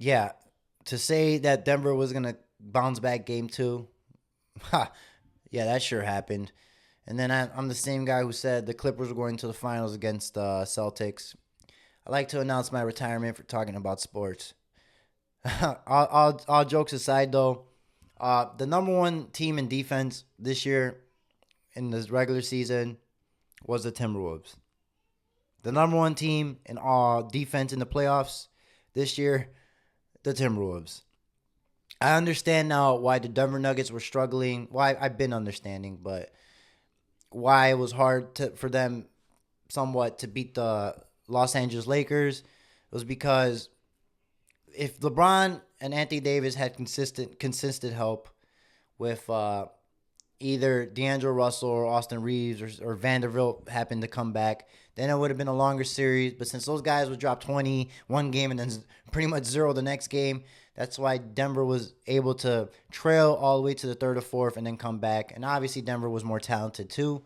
yeah, to say that Denver was gonna bounce back game two, ha, yeah, that sure happened. And then I'm the same guy who said the Clippers were going to the finals against Celtics. I like to announce my retirement for talking about sports. All jokes aside, though, the number one team in defense this year in the regular season was the Timberwolves. The number one team in all defense in the playoffs this year, the Timberwolves. I understand now why the Denver Nuggets were struggling. Why I've been understanding, but why it was hard for them somewhat to beat the Los Angeles Lakers was because if LeBron and Anthony Davis had consistent help with either D'Angelo Russell or Austin Reeves or Vanderbilt happened to come back, then it would have been a longer series. But since those guys would drop 20 one game and then pretty much zero the next game, that's why Denver was able to trail all the way to the third or fourth and then come back. And obviously Denver was more talented too.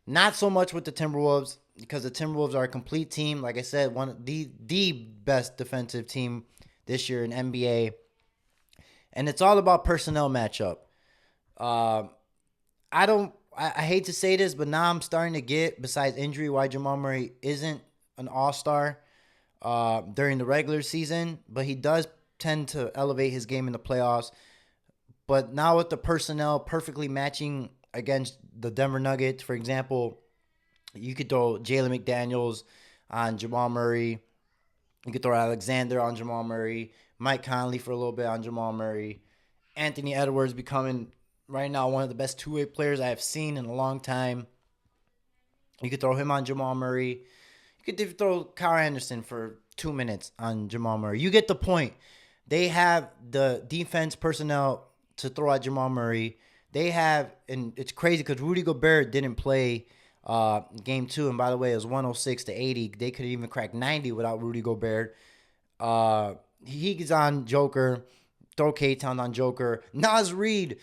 Not so much with the Timberwolves because the Timberwolves are a complete team. Like I said, one of the best defensive team this year in NBA, and it's all about personnel matchup. Uh, I hate to say this, but now I'm starting to get, besides injury, why Jamal Murray isn't an All Star during the regular season, but he does tend to elevate his game in the playoffs. But now with the personnel perfectly matching against the Denver Nuggets, for example, you could throw Jalen McDaniels on Jamal Murray. You could throw Alexander on Jamal Murray. Mike Conley for a little bit on Jamal Murray. Anthony Edwards becoming right now one of the best two-way players I have seen in a long time. You could throw him on Jamal Murray. You could throw Kyle Anderson for 2 minutes on Jamal Murray. You get the point. They have the defense personnel to throw at Jamal Murray. They have, and it's crazy because Rudy Gobert didn't play game two, and by the way, it was 106-80. They could even crack 90 without Rudy Gobert. He's on Joker. Throw K-Town on Joker. Naz Reid,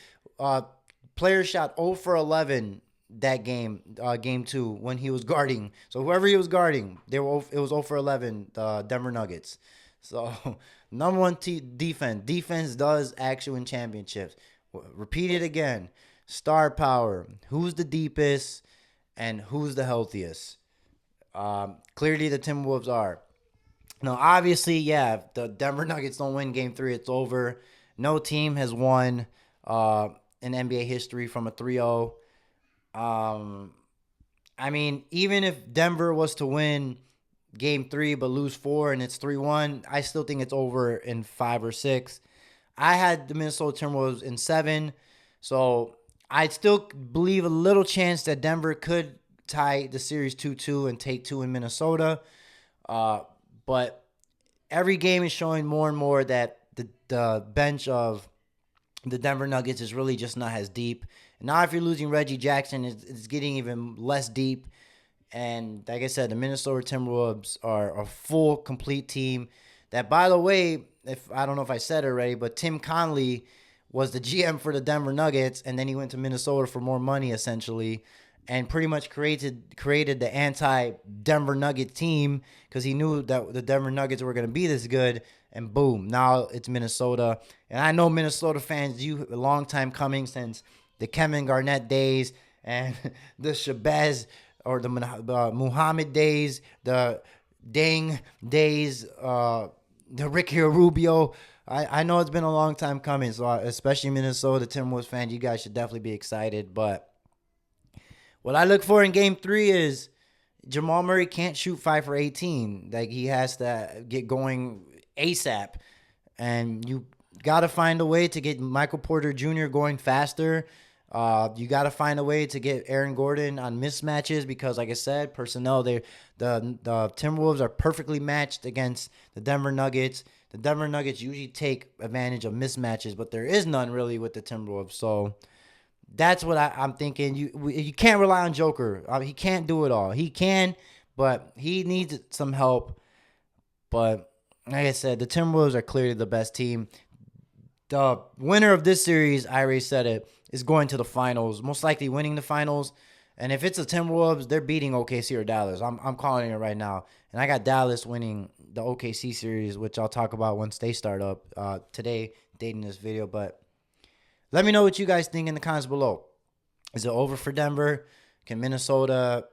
player shot 0 for 11 that game, game two, when he was guarding. So whoever he was guarding, it was 0 for 11, the Denver Nuggets. So number one defense. Defense does actually win championships. Repeat it again. Star power. Who's the deepest and who's the healthiest? Clearly the Timberwolves are. Now, obviously, yeah, if the Denver Nuggets don't win game three, it's over. No team has won in NBA history from a 3-0. I mean, even if Denver was to win game three but lose four and it's 3-1, I still think it's over in 5 or 6. I had the Minnesota Timberwolves in 7, so I still believe a little chance that Denver could tie the series 2-2 and take 2 in Minnesota. But every game is showing more and more that the bench of the Denver Nuggets is really just not as deep. Now, if you're losing Reggie Jackson, it's getting even less deep. And like I said, the Minnesota Timberwolves are a full, complete team. That, by the way, if I don't know if I said it already, but Tim Conley was the GM for the Denver Nuggets, and then he went to Minnesota for more money, essentially, and pretty much created the anti-Denver Nuggets team because he knew that the Denver Nuggets were going to be this good, and boom, now it's Minnesota. And I know Minnesota fans, you a long time coming since the Kevin Garnett days and the Shabazz or the Muhammad days, the Deng days, the Ricky Rubio. I know it's been a long time coming, so especially Minnesota Timberwolves fans, you guys should definitely be excited. But what I look for in game three is Jamal Murray can't shoot 5 for 18. Like, he has to get going ASAP. And you got to find a way to get Michael Porter Jr. going faster. You got to find a way to get Aaron Gordon on mismatches because, like I said, personnel, the Timberwolves are perfectly matched against the Denver Nuggets. The Denver Nuggets usually take advantage of mismatches, but there is none really with the Timberwolves. So that's what I'm thinking. You can't rely on Joker. He can't do it all. He can, but he needs some help. But like I said, the Timberwolves are clearly the best team. The winner of this series, I already said it, is going to the finals, most likely winning the finals. And if it's the Timberwolves, they're beating OKC or Dallas. I'm calling it right now. And I got Dallas winning the OKC series, which I'll talk about once they start up today, dating this video. But let me know what you guys think in the comments below. Is it over for Denver? Can Minnesota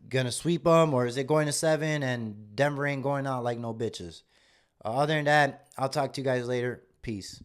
gonna sweep them, or is it going to 7 and Denver ain't going out like no bitches? Other than that, I'll talk to you guys later. Peace.